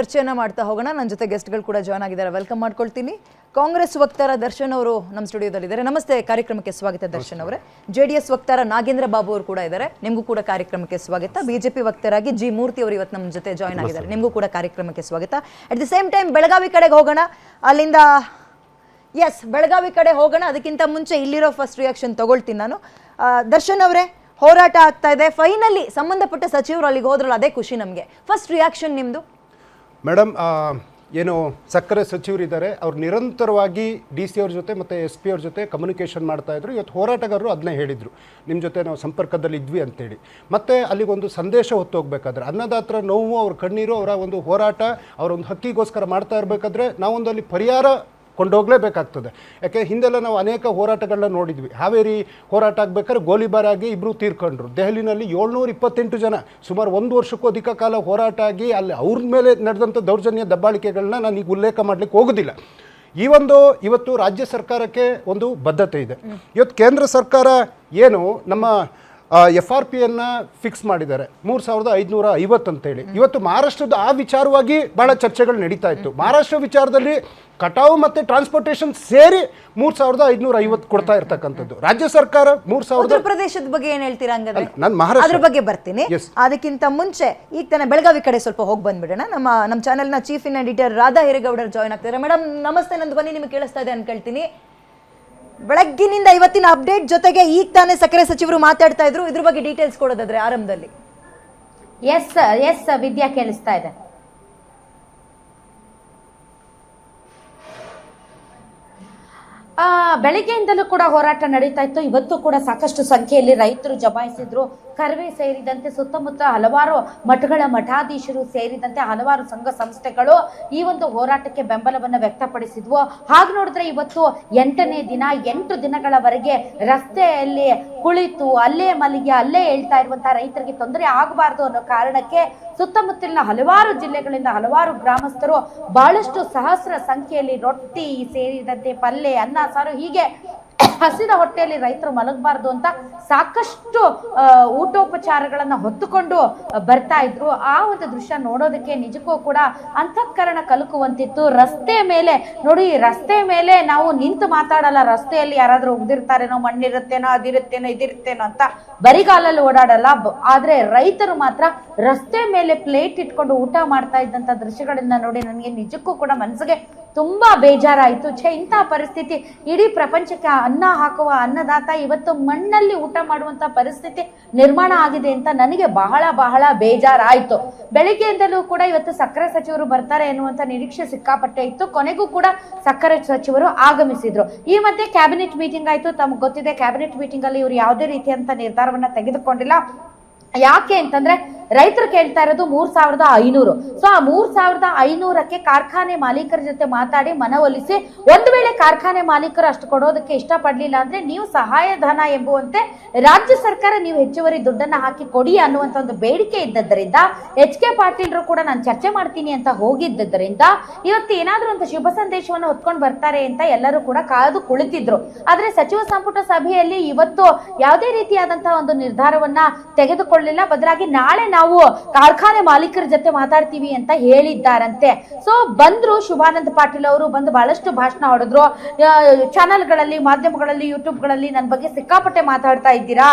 ಚರ್ಚೆಯನ್ನ ಮಾಡ್ತಾ ಹೋಗೋಣ. ನನ್ನ ಜೊತೆ ಗೆಸ್ಟ್ಗಳು ಕೂಡ ಜಾಯ್ನ್ ಆಗಿದ್ದಾರೆ. ವೆಲ್ಕಮ್ ಮಾಡ್ಕೊಳ್ತೀನಿ. ಕಾಂಗ್ರೆಸ್ ವಕ್ತಾರ ದರ್ಶನ್ ಅವರು ನಮ್ಮ ಸ್ಟುಡಿಯೋದಲ್ಲಿದ್ದಾರೆ. ನಮಸ್ತೆ, ಕಾರ್ಯಕ್ರಮಕ್ಕೆ ಸ್ವಾಗತ ದರ್ಶನ್ ಅವರೇ. ಜೆಡಿಎಸ್ ವಕ್ತಾರ ನಾಗೇಂದ್ರ ಬಾಬು ಅವರು ಕೂಡ ಇದ್ದಾರೆ, ನಿಮಗೂ ಕೂಡ ಕಾರ್ಯಕ್ರಮಕ್ಕೆ ಸ್ವಾಗತ. ಬಿಜೆಪಿ ವಕ್ತಾರಾಗಿ ಜಿ ಮೂರ್ತಿ ಅವರು ಇವತ್ತು ನಮ್ಮ ಜೊತೆ ಜಾಯ್ನ್ ಆಗಿದ್ದಾರೆ, ನಿಮಗೂ ಕೂಡ ಕಾರ್ಯಕ್ರಮಕ್ಕೆ ಸ್ವಾಗತ. At the same time Belagavi ಕಡೆಗೆ ಹೋಗೋಣ. ಅಲ್ಲಿಂದ ಬೆಳಗಾವಿ ಕಡೆ ಹೋಗೋಣ. ಅದಕ್ಕಿಂತ ಮುಂಚೆ ಇಲ್ಲಿರೋ ಫಸ್ಟ್ ರಿಯಾಕ್ಷನ್ ತಗೊಳ್ತೀನಿ ನಾನು. ದರ್ಶನ್ ಅವರೇ, ಹೋರಾಟ ಆಗ್ತಾ ಇದೆ, ಫೈನಲಿ ಸಂಬಂಧಪಟ್ಟ ಸಚಿವರು ಅಲ್ಲಿಗೆ ಹೋದ್ರಲ್ಲ, ಅದೇ ಖುಷಿ ನಮಗೆ. ಫಸ್ಟ್ ರಿಯಾಕ್ಷನ್ ನಿಮ್ಮದು ಮೇಡಮ್? ಏನು ಸಕ್ಕರೆ ಸಚಿವರಿದ್ದಾರೆ, ಅವ್ರು ನಿರಂತರವಾಗಿ ಡಿ ಸಿ ಅವ್ರ ಜೊತೆ ಮತ್ತು ಎಸ್ ಪಿ ಅವ್ರ ಜೊತೆ ಕಮ್ಯುನಿಕೇಷನ್ ಮಾಡ್ತಾಯಿದ್ರು. ಇವತ್ತು ಹೋರಾಟಗಾರರು ಅದನ್ನೇ ಹೇಳಿದರು, ನಿಮ್ಮ ಜೊತೆ ನಾವು ಸಂಪರ್ಕದಲ್ಲಿ ಇದ್ವಿ ಅಂತೇಳಿ. ಮತ್ತು ಅಲ್ಲಿಗೊಂದು ಸಂದೇಶ ಹೊತ್ತು ಹೋಗ್ಬೇಕಾದ್ರೆ ಅನ್ನದಾತರ ನೋವು, ಅವ್ರ ಕಣ್ಣೀರು, ಅವರ ಒಂದು ಹೋರಾಟ, ಅವರೊಂದು ಹಕ್ಕಿಗೋಸ್ಕರ ಮಾಡ್ತಾ ಇರಬೇಕಾದ್ರೆ ನಾವೊಂದು ಅಲ್ಲಿ ಪರಿಹಾರ ಕೊಂಡೋಗಲೇಬೇಕಾಗ್ತದೆ. ಯಾಕೆ ಹಿಂದೆಲ್ಲ ನಾವು ಅನೇಕ ಹೋರಾಟಗಳನ್ನ ನೋಡಿದ್ವಿ. ಹಾವೇರಿ ಹೋರಾಟ ಆಗಬೇಕಾದ್ರೆ ಗೋಲಿಬಾರ್ ಆಗಿ ಇಬ್ಬರು ತೀರ್ಕೊಂಡ್ರು. ದೆಹಲಿನಲ್ಲಿ 728 ಜನ ಸುಮಾರು 1 ವರ್ಷಕ್ಕೂ ಅಧಿಕ ಕಾಲ ಹೋರಾಟ ಆಗಿ ಅಲ್ಲಿ ಅವ್ರ ಮೇಲೆ ನಡೆದಂಥ ದೌರ್ಜನ್ಯ ದಬ್ಬಾಳಿಕೆಗಳನ್ನ ನಾನು ಈಗ ಉಲ್ಲೇಖ ಮಾಡಲಿಕ್ಕೆ ಹೋಗೋದಿಲ್ಲ. ಇವತ್ತು ರಾಜ್ಯ ಸರ್ಕಾರಕ್ಕೆ ಒಂದು ಬದ್ಧತೆ ಇದೆ. ಇವತ್ತು ಕೇಂದ್ರ ಸರ್ಕಾರ ಏನು ನಮ್ಮ FRPಯನ್ನು ಫಿಕ್ಸ್ ಮಾಡಿದ್ದಾರೆ 3550 ಅಂತೇಳಿ. ಇವತ್ತು ಮಹಾರಾಷ್ಟ್ರದ ಆ ವಿಚಾರವಾಗಿ ಭಾಳ ಚರ್ಚೆಗಳು ನಡೀತಾ ಇತ್ತು. ಮಹಾರಾಷ್ಟ್ರ ವಿಚಾರದಲ್ಲಿ ಕಟಾವು ಮತ್ತು ಟ್ರಾನ್ಸ್ಪೋರ್ಟೇಷನ್ ಸೇರಿ 3550 ಕೊಡ್ತಾ ಇರ್ತಕ್ಕಂಥದ್ದು. ರಾಜ್ಯ ಸರ್ಕಾರ 3000 ಪ್ರದೇಶದ ಬಗ್ಗೆ ಏನ್ ಹೇಳ್ತೀರಾ? ಹಂಗಂದ್ರೆ ನಾನು ಮಹಾರಾಷ್ಟ್ರ ಅದ್ರ ಬಗ್ಗೆ ಬರ್ತೀನಿ. ಅದಕ್ಕಿಂತ ಮುಂಚೆ ಈಗ ತಾನೇ ಬೆಳಗಾವಿ ಕಡೆ ಸ್ವಲ್ಪ ಹೋಗಿ ಬಂದ್ಬಿಡೋಣ. ನಮ್ಮ ಚಾನೆಲ್ನ ಚೀಫ್ ಇನ್ ಎಡಿಟರ್ ರಾಧಾ ಹಿರೇಗೌಡರು ಜಾಯ್ನ್ ಆಗ್ತಾರೆ. ಮೇಡಮ್ ನಮಸ್ತೆ, ನಂದು ಬನ್ನಿ, ನಿಮಗೆ ಕೇಳಿಸ್ತಾ ಇದೆ ಅನ್ಕೊಳ್ತೀನಿ. ಬೆಳಗ್ಗಿನಿಂದ ಇವತ್ತಿನ ಅಪ್ಡೇಟ್ ಜೊತೆಗೆ ಈಗ ತಾನೇ ಸಕ್ಕರೆ ಸಚಿವರು ಮಾತಾಡ್ತಾ ಇದ್ರು, ಇದ್ರ ಬಗ್ಗೆ ಡೀಟೇಲ್ಸ್ ಕೊಡೋದಾದ್ರೆ ಆರಂಭದಲ್ಲಿ. ಎಸ್ ವಿದ್ಯಾ ಕೇಳಿಸ್ತಾ ಇದೆ. ಬೆಳಿಗ್ಗೆಯಿಂದಲೂ ಕೂಡ ಹೋರಾಟ ನಡೀತಾ ಇತ್ತು. ಇವತ್ತು ಕೂಡ ಸಾಕಷ್ಟು ಸಂಖ್ಯೆಯಲ್ಲಿ ರೈತರು ಜಮಾಯಿಸಿದ್ರು. ಕರವೇ ಸೇರಿದಂತೆ ಸುತ್ತಮುತ್ತ ಹಲವಾರು ಮಠಗಳ ಮಠಾಧೀಶರು ಸೇರಿದಂತೆ ಹಲವಾರು ಸಂಘ ಸಂಸ್ಥೆಗಳು ಈ ಒಂದು ಹೋರಾಟಕ್ಕೆ ಬೆಂಬಲವನ್ನು ವ್ಯಕ್ತಪಡಿಸಿದ್ವು. ಹಾಗೆ ನೋಡಿದ್ರೆ ಇವತ್ತು 8ನೇ ದಿನ, 8 ದಿನಗಳವರೆಗೆ ರಸ್ತೆಯಲ್ಲಿ ಕುಳಿತು ಅಲ್ಲೇ ಮಲಗಿ ಅಲ್ಲೇ ಹೇಳ್ತಾ ಇರುವಂತಹ ರೈತರಿಗೆ ತೊಂದರೆ ಆಗಬಾರ್ದು ಅನ್ನೋ ಕಾರಣಕ್ಕೆ ಸುತ್ತಮುತ್ತಲಿನ ಹಲವಾರು ಜಿಲ್ಲೆಗಳಿಂದ ಹಲವಾರು ಗ್ರಾಮಸ್ಥರು ಬಹಳಷ್ಟು ಸಹಸ್ರ ಸಂಖ್ಯೆಯಲ್ಲಿ ರೊಟ್ಟಿ ಸೇರಿದಂತೆ ಪಲ್ಯ, ಅನ್ನ, ಸಾರು ಹೀಗೆ ಹಸಿದ ಹೊಟ್ಟೆಯಲ್ಲಿ ರೈತರು ಮಲಗಬಾರ್ದು ಅಂತ ಸಾಕಷ್ಟು ಊಟೋಪಚಾರಗಳನ್ನ ಹೊತ್ತುಕೊಂಡು ಬರ್ತಾ ಇದ್ರು. ಆ ಒಂದು ದೃಶ್ಯ ನೋಡೋದಕ್ಕೆ ನಿಜಕ್ಕೂ ಕೂಡ ಅಂತಃಕರಣ ಕಲಕುವಂತಿತ್ತು. ರಸ್ತೆ ಮೇಲೆ ನೋಡಿ, ರಸ್ತೆ ಮೇಲೆ ನಾವು ನಿಂತು ಮಾತಾಡಲ್ಲ, ರಸ್ತೆಯಲ್ಲಿ ಯಾರಾದ್ರೂ ಉಗ್ದಿರ್ತಾರೇನೋ, ಮಣ್ಣಿರುತ್ತೇನೋ, ಅದಿರುತ್ತೇನೋ, ಇದಿರುತ್ತೇನೋ ಅಂತ ಬರಿಗಾಲಲ್ಲಿ ಓಡಾಡಲ್ಲ. ಆದ್ರೆ ರೈತರು ಮಾತ್ರ ರಸ್ತೆ ಮೇಲೆ ಪ್ಲೇಟ್ ಇಟ್ಕೊಂಡು ಊಟ ಮಾಡ್ತಾ ಇದ್ದಂತ ದೃಶ್ಯಗಳನ್ನ ನೋಡಿ ನನಗೆ ನಿಜಕ್ಕೂ ಕೂಡ ಮನಸ್ಸಿಗೆ ತುಂಬಾ ಬೇಜಾರಾಯಿತು. ಇಂತಹ ಪರಿಸ್ಥಿತಿ ಇಡೀ ಪ್ರಪಂಚಕ್ಕೆ ಅನ್ನ ಹಾಕುವ ಅನ್ನದಾತ ಇವತ್ತು ಮಣ್ಣಲ್ಲಿ ಊಟ ಮಾಡುವಂತ ಪರಿಸ್ಥಿತಿ ನಿರ್ಮಾಣ ಆಗಿದೆ ಅಂತ ನನಗೆ ಬಹಳ ಬಹಳ ಬೇಜಾರಾಯಿತು. ಬೆಳಿಗ್ಗೆಯಿಂದಲೂ ಕೂಡ ಇವತ್ತು ಸಕ್ಕರೆ ಸಚಿವರು ಬರ್ತಾರೆ ಎನ್ನುವಂತ ನಿರೀಕ್ಷೆ ಸಿಕ್ಕಾಪಟ್ಟೆ ಇತ್ತು. ಕೊನೆಗೂ ಕೂಡ ಸಕ್ಕರೆ ಸಚಿವರು ಆಗಮಿಸಿದ್ರು. ಈ ಮಧ್ಯೆ ಕ್ಯಾಬಿನೆಟ್ ಮೀಟಿಂಗ್ ಆಯ್ತು. ತಮ್ಗೆ ಗೊತ್ತಿದೆ, ಕ್ಯಾಬಿನೆಟ್ ಮೀಟಿಂಗ್ ಅಲ್ಲಿ ಇವರು ಯಾವುದೇ ರೀತಿಯಂತ ನಿರ್ಧಾರವನ್ನ ತೆಗೆದುಕೊಂಡಿಲ್ಲ. ಯಾಕೆ ಅಂತಂದ್ರೆ ರೈತರು ಕೇಳ್ತಾ ಇರೋದು 3500. ಸೊ ಆ 3500ಕ್ಕೆ ಕಾರ್ಖಾನೆ ಮಾಲೀಕರ ಜೊತೆ ಮಾತಾಡಿ ಮನವೊಲಿಸಿ, ಒಂದು ವೇಳೆ ಕಾರ್ಖಾನೆ ಮಾಲೀಕರು ಅಷ್ಟು ಕೊಡೋದಕ್ಕೆ ಇಷ್ಟಪಡ್ಲಿಲ್ಲ ಅಂದ್ರೆ ನೀವು ಸಹಾಯಧನ ಎಂಬುವಂತೆ ರಾಜ್ಯ ಸರ್ಕಾರ ನೀವು ಹೆಚ್ಚುವರಿ ದುಡ್ಡನ್ನ ಹಾಕಿ ಕೊಡಿ ಅನ್ನುವಂತ ಒಂದು ಬೇಡಿಕೆ ಇದ್ದದ್ದರಿಂದ HK ಪಾಟೀಲ್ರು ಕೂಡ ನಾನು ಚರ್ಚೆ ಮಾಡ್ತೀನಿ ಅಂತ ಹೋಗಿದ್ದರಿಂದ ಇವತ್ತು ಏನಾದ್ರೂ ಒಂದು ಶುಭ ಸಂದೇಶವನ್ನು ಹೊತ್ಕೊಂಡು ಬರ್ತಾರೆ ಅಂತ ಎಲ್ಲರೂ ಕೂಡ ಕಾದು ಕುಳಿತಿದ್ರು. ಆದ್ರೆ ಸಚಿವ ಸಂಪುಟ ಸಭೆಯಲ್ಲಿ ಇವತ್ತು ಯಾವುದೇ ರೀತಿಯಾದಂತಹ ಒಂದು ನಿರ್ಧಾರವನ್ನ ತೆಗೆದುಕೊಳ್ಳಲಿಲ್ಲ. ಬದಲಾಗಿ ನಾಳೆ ನಾವು ಕಾರ್ಖಾನೆ ಮಾಲೀಕರ ಜೊತೆ ಮಾತಾಡ್ತೀವಿ ಅಂತ ಹೇಳಿದ್ದಾರಂತೆ. ಸೊ ಬಂದ್ರು ಶುಭಾನಂದ ಪಾಟೀಲ್ ಅವರು, ಬಂದು ಬಹಳಷ್ಟು ಭಾಷಣ ಹೊಡೆದ್ರು. ಚಾನೆಲ್ಗಳಲ್ಲಿ, ಮಾಧ್ಯಮಗಳಲ್ಲಿ, ಯೂಟ್ಯೂಬ್ಗಳಲ್ಲಿ ನನ್ನ ಬಗ್ಗೆ ಸಿಕ್ಕಾಪಟ್ಟೆ ಮಾತಾಡ್ತಾ ಇದ್ದೀರಾ,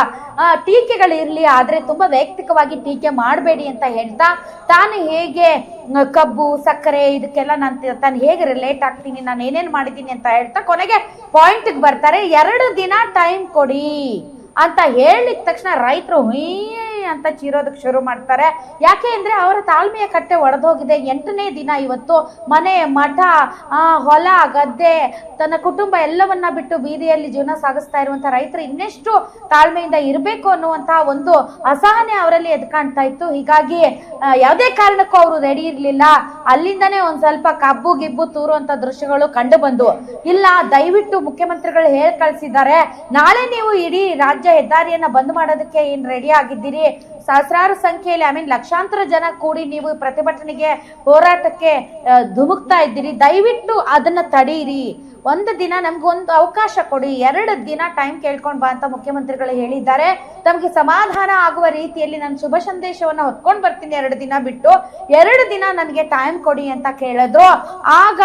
ಟೀಕೆಗಳಿರ್ಲಿ ಆದ್ರೆ ತುಂಬಾ ವೈಯಕ್ತಿಕವಾಗಿ ಟೀಕೆ ಮಾಡಬೇಡಿ ಅಂತ ಹೇಳ್ತಾ, ತಾನು ಹೇಗೆ ಕಬ್ಬು, ಸಕ್ಕರೆ ಇದಕ್ಕೆಲ್ಲ ತಾನು ಹೇಗೆ ರಿಲೇಟ್ ಆಗ್ತೀನಿ, ನಾನು ಏನೇನ್ ಮಾಡಿದ್ದೀನಿ ಅಂತ ಹೇಳ್ತಾ ಕೊನೆಗೆ ಪಾಯಿಂಟ್ಗೆ ಬರ್ತಾರೆ. 2 ದಿನ ಟೈಮ್ ಕೊಡಿ ಅಂತ ಹೇಳಿದ ತಕ್ಷಣ ರೈತರು ಅಂತ ಚೀರೋದಕ್ಕೆ ಶುರು ಮಾಡ್ತಾರೆ. ಯಾಕೆ ಅಂದ್ರೆ ಅವರ ತಾಳ್ಮೆಯ ಕಟ್ಟೆ ಒಡೆದೋಗಿದೆ. 8ನೇ ದಿನ ಇವತ್ತು ಮನೆ, ಮಠ, ಹೊಲ, ಗದ್ದೆ, ತನ್ನ ಕುಟುಂಬ ಎಲ್ಲವನ್ನ ಬಿಟ್ಟು ಬೀದಿಯಲ್ಲಿ ಜೀವನ ಸಾಗಿಸ್ತಾ ಇರುವಂತ ರೈತರು ಇನ್ನೆಷ್ಟು ತಾಳ್ಮೆಯಿಂದ ಇರಬೇಕು ಅನ್ನುವಂತಹ ಒಂದು ಅಸಹನೆ ಅವರಲ್ಲಿ ಎದ್ದು ಕಾಣ್ತಾ ಇತ್ತು. ಹೀಗಾಗಿ ಯಾವುದೇ ಕಾರಣಕ್ಕೂ ಅವರು ರೆಡಿ ಇರ್ಲಿಲ್ಲ. ಅಲ್ಲಿಂದನೇ ಒಂದ್ ಸ್ವಲ್ಪ ಕಬ್ಬು ಗಿಬ್ಬು ತೂರುವಂತ ದೃಶ್ಯಗಳು ಕಂಡು ಬಂದು, ಇಲ್ಲ ದಯವಿಟ್ಟು ಮುಖ್ಯಮಂತ್ರಿಗಳು ಹೇಳಿ ಕಳಿಸಿದ್ದಾರೆ, ನಾಳೆ ನೀವು ಇಡೀ ರಾಜ್ಯ ಹೆದ್ದಾರಿಯನ್ನ ಬಂದ್ ಮಾಡೋದಕ್ಕೆ ಏನ್ ರೆಡಿ ಆಗಿದ್ದೀರಿ, ಸಹಸ್ರಾರು ಸಂಖ್ಯೆಯಲ್ಲಿ ಲಕ್ಷಾಂತರ ಜನ ಕೂಡಿ ನೀವು ಪ್ರತಿಭಟನೆಗೆ ಹೋರಾಟಕ್ಕೆ ಧುಮುಕ್ತಾ ಇದ್ದೀರಿ. ದಯವಿಟ್ಟು ಅದನ್ನ ತಡೀರಿ. ಒಂದು ದಿನ ನಮ್ಗೊಂದು ಅವಕಾಶ ಕೊಡಿ, 2 ದಿನ ಟೈಮ್ ಕೇಳ್ಕೊಂಡ್ ಬಾ ಅಂತ ಮುಖ್ಯಮಂತ್ರಿಗಳು ಹೇಳಿದ್ದಾರೆ. ತಮಗೆ ಸಮಾಧಾನ ಆಗುವ ರೀತಿಯಲ್ಲಿ ನಾನು ಶುಭ ಸಂದೇಶವನ್ನ ಹೊತ್ಕೊಂಡ್ ಬರ್ತೀನಿ, 2 ದಿನ ಬಿಟ್ಟು 2 ದಿನ ನನಗೆ ಟೈಮ್ ಕೊಡಿ ಅಂತ ಕೇಳಿದ್ರು. ಆಗ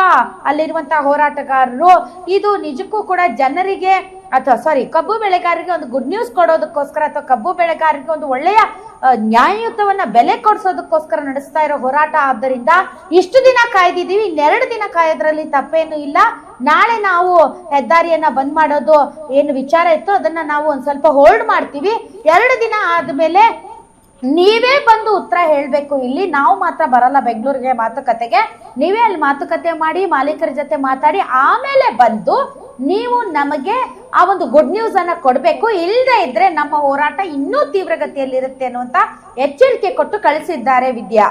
ಅಲ್ಲಿರುವಂತಹ ಹೋರಾಟಗಾರರು ಇದು ನಿಜಕ್ಕೂ ಕೂಡ ಜನರಿಗೆ ಕಬ್ಬು ಬೆಳೆಗಾರರಿಗೆ ಒಂದು ಗುಡ್ ನ್ಯೂಸ್ ಕೊಡೋದಕ್ಕೋಸ್ಕರ ಅಥವಾ ಕಬ್ಬು ಬೆಳೆಗಾರರಿಗೆ ಒಂದು ಒಳ್ಳೆಯ ನ್ಯಾಯಯುತವನ್ನ ಬೆಲೆ ಕೊಡಿಸೋದಕ್ಕೋಸ್ಕರ ನಡೆಸ್ತಾ ಇರೋ ಹೋರಾಟ. ಆದ್ದರಿಂದ ಇಷ್ಟು ದಿನ ಕಾಯ್ದಿದ್ದೀವಿ, 2 ದಿನ ಕಾಯೋದ್ರಲ್ಲಿ ತಪ್ಪೇನು ಇಲ್ಲ. ನಾಳೆ ನಾವು ಹೆದ್ದಾರಿಯನ್ನ ಬಂದ್ ಮಾಡೋದು ಏನು ವಿಚಾರ ಇತ್ತು ಅದನ್ನ ನಾವು ಒಂದ್ ಸ್ವಲ್ಪ ಹೋಲ್ಡ್ ಮಾಡ್ತೀವಿ. 2 ದಿನ ಆದ್ಮೇಲೆ ನೀವೇ ಬಂದು ಉತ್ತರ ಹೇಳ್ಬೇಕು. ಇಲ್ಲಿ ನಾವು ಮಾತ್ರ ಬರಲ್ಲ ಬೆಂಗಳೂರಿಗೆ ಮಾತುಕತೆಗೆ. ನೀವೇ ಅಲ್ಲಿ ಮಾತುಕತೆ ಮಾಡಿ ಮಾಲೀಕರ ಜೊತೆ ಮಾತಾಡಿ ಆಮೇಲೆ ಬಂದು ನೀವು ನಮಗೆ ಆ ಒಂದು ಗುಡ್ ನ್ಯೂಸ್ ಅನ್ನ ಕೊಡ್ಬೇಕು. ಇಲ್ಲದೆ ಇದ್ರೆ ನಮ್ಮ ಹೋರಾಟ ಇನ್ನೂ ತೀವ್ರಗತಿಯಲ್ಲಿರುತ್ತೆ ಅನ್ನುವಂತ ಎಚ್ಚರಿಕೆ ಕೊಟ್ಟು ಕಳಿಸಿದ್ದಾರೆ ವಿದ್ಯಾ.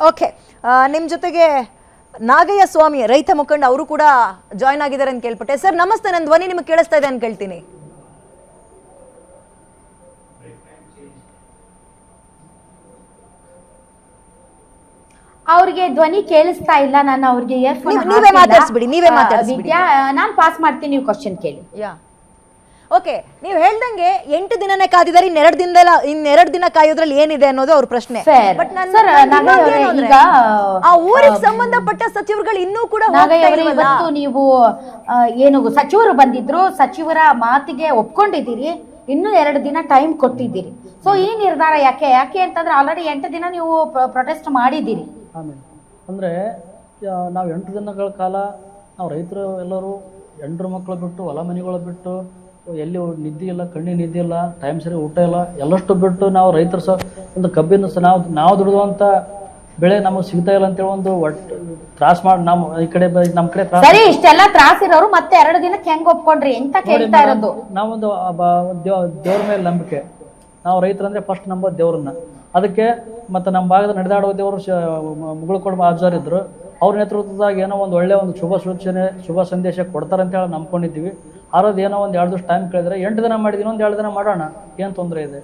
ಓಕೆ, ನಿಮ್ ಜೊತೆಗೆ ನಾಗಯ್ಯ ಸ್ವಾಮಿ ರೈತ ಮುಖಂಡ ಅವರು ಕೂಡ ಜಾಯ್ನ್ ಆಗಿದ್ದಾರೆ ಅಂತ ಕೇಳ್ಪಟ್ಟೆ. ಸರ್ ನಮಸ್ತೆ, ನನ್ನ ಧ್ವನಿ ನಿಮಗೆ ಕೇಳಿಸ್ತಾ ಇದೆ ಅಂತ ಕೇಳ್ತೀನಿ. ಅವ್ರಿಗೆ ಧ್ವನಿ ಕೇಳಿಸ್ತಾ ಇಲ್ಲ. ನಾನು ಅವ್ರಿಗೆ ನೀವೇ ಮಾತಾಡಿಸ್ಬಿಡಿ. ವಿದ್ಯಾ, ನಾನು ಪಾಸ್ ಮಾಡ್ತೀನಿ, ನೀವು ಕ್ವಶನ್ ಕೇಳಿ. ಓಕೆ, ನೀವು ಹೇಳ್ದಂಗೆ 8 ದಿನನೇ ಕಾದಿದ್ದಾರೆ, ಇನ್ನೆರಡು ದಿನ ಕಾಯೋದ್ರಲ್ಲಿ ಏನಿದೆ ಅನ್ನೋದು ಅವ್ರ ಪ್ರಶ್ನೆ. ಬಟ್ ಆ ಊರಿಗೆ ಸಂಬಂಧಪಟ್ಟ ಸಚಿವರುಗಳು ಇನ್ನೂ ಕೂಡ ಇವತ್ತು ನೀವು ಏನು ಸಚಿವರು ಬಂದಿದ್ರು, ಸಚಿವರ ಮಾತಿಗೆ ಒಪ್ಕೊಂಡಿದ್ದೀರಿ, ಇನ್ನೂ 2 ದಿನ ಟೈಮ್ ಕೊಟ್ಟಿದ್ದೀರಿ. ಸೊ ಈ ನಿರ್ಧಾರ ಯಾಕೆ ಅಂತಂದ್ರೆ ಆಲ್ರೆಡಿ 8 ದಿನ ನೀವು ಪ್ರೊಟೆಸ್ಟ್ ಮಾಡಿದ್ದೀರಿ. ಆಮೇಲೆ ಅಂದರೆ ನಾವು 8 ದಿನಗಳ ಕಾಲ ನಾವು ರೈತರು ಎಲ್ಲರೂ ಹೆಂಡ್ರು ಮಕ್ಕಳು ಬಿಟ್ಟು ಹೊಲ ಮನೆಗಳು ಬಿಟ್ಟು ಎಲ್ಲಿ ನಿದ್ದೆ ಇಲ್ಲ, ಕಣ್ಣಿಗೆ ನಿದ್ದೆ ಇಲ್ಲ, ಟೈಮ್ ಸರಿ ಊಟ ಇಲ್ಲ, ಎಲ್ಲಷ್ಟು ಬಿಟ್ಟು ನಾವು ರೈತರು ಒಂದು ಕಬ್ಬಿನ ನಾವು ದುಡಿದುವಂಥ ಬೆಳೆ ನಮಗೆ ಸಿಗ್ತಾ ಇಲ್ಲ ಅಂತೇಳಿ ಒಂದು ಒಟ್ಟು ತ್ರಾಸ ಮಾಡಿ ನಮ್ಮ ಕಡೆ ಸರಿ, ಇಷ್ಟೆಲ್ಲ ತ್ರಾಸ ಇರೋರು ಮತ್ತೆ 2 ದಿನಕ್ಕೆ ಹೆಂಗ್ ಒಪ್ಕೊಂಡ್ರಿ ಅಂತ ಕೇಳ್ತಾ ಇರೋದು. ನಾವೊಂದು ದೇವ್ರ ಮೇಲೆ ನಂಬಿಕೆ. ನಾವು ರೈತರಂದ್ರೆ ಫಸ್ಟ್ ನಂಬೋದು ದೇವ್ರನ್ನ. ಅದಕ್ಕೆ ಮತ್ತು ನಮ್ಮ ಭಾಗದ ನಡೆದಾಡುವ ದೇವರು ಮುಗುಳ್ಕೊಡ ಆಚಾರ್ಯ ಇದ್ರು. ಅವ್ರ ನೇತೃತ್ವದಾಗ ಏನೋ ಒಂದು ಒಳ್ಳೆಯ ಒಂದು ಶುಭ ಸಂದೇಶ ಕೊಡ್ತಾರಂತ ಹೇಳಿ ನಂಬ್ಕೊಂಡಿದ್ದೀವಿ. ಆರೋದು ಏನೋ ಒಂದು 2 ದಿವಸ ಟೈಮ್ ಕೇಳಿದ್ರೆ 8 ದಿನ ಮಾಡಿದೀನಿ, ಒಂದು 2 ದಿನ ಮಾಡೋಣ, ಏನು ತೊಂದರೆ ಇದೆ?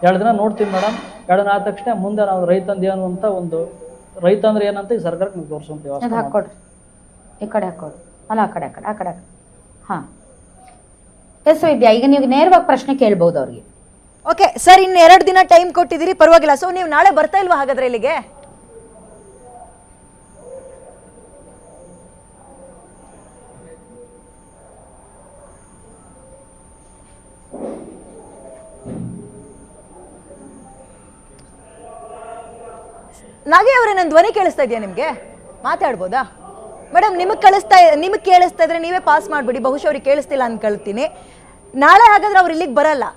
2 ದಿನ ನೋಡ್ತೀವಿ ಮೇಡಮ್. 2 ದಿನ ಆದ ತಕ್ಷಣ ಮುಂದೆ ನಾವು ರೈತಂದು ಏನು ಅಂತ ಒಂದು ರೈತ ಅಂದ್ರೆ ಏನಂತ ಈ ಸರ್ಕಾರಕ್ಕೆ ನಾವು ತೋರಿಸುವಂತ ಹಾಕೊಡ್ರಿ. ಈ ಕಡೆ ಹಾಕೊಡ್ರಿ, ಅಲ್ಲ ಆ ಕಡೆ. ಹಾ ಎಸ್ ವಿದ್ಯಾ, ಈಗ ನೀವು ನೇರವಾಗಿ ಪ್ರಶ್ನೆ ಕೇಳ್ಬಹುದು ಅವ್ರಿಗೆ. ಓಕೆ ಸರ್, ಇನ್ನು 2 ದಿನ ಟೈಮ್ ಕೊಟ್ಟಿದ್ದೀರಿ, ಪರವಾಗಿಲ್ಲ. ಸೊ ನೀವು ನಾಳೆ ಬರ್ತಾ ಇಲ್ವಾ ಹಾಗಾದ್ರೆ ಇಲ್ಲಿಗೆ? ನಾಗಯ್ಯ ಅವರೇ, ನನ್ನ ಧ್ವನಿ ಕೇಳಿಸ್ತಾ ಇದೆಯಾ ನಿಮಗೆ? ಮಾತಾಡ್ಬೋದಾ ಮೇಡಮ್? ನಿಮಗೆ ಕೇಳಿಸ್ತಾ ಇದ್ರೆ ನೀವೇ ಪಾಸ್ ಮಾಡ್ಬಿಡಿ. ಬಹುಶಃ ಅವ್ರಿಗೆ ಕೇಳಿಸ್ತಿಲ್ಲ ಅನ್ಕೊಳ್ತೀನಿ. ನಾಳೆ ಹಾಗಾದ್ರೆ ಅವ್ರು ಇಲ್ಲಿಗೆ ಬರಲ್ಲ.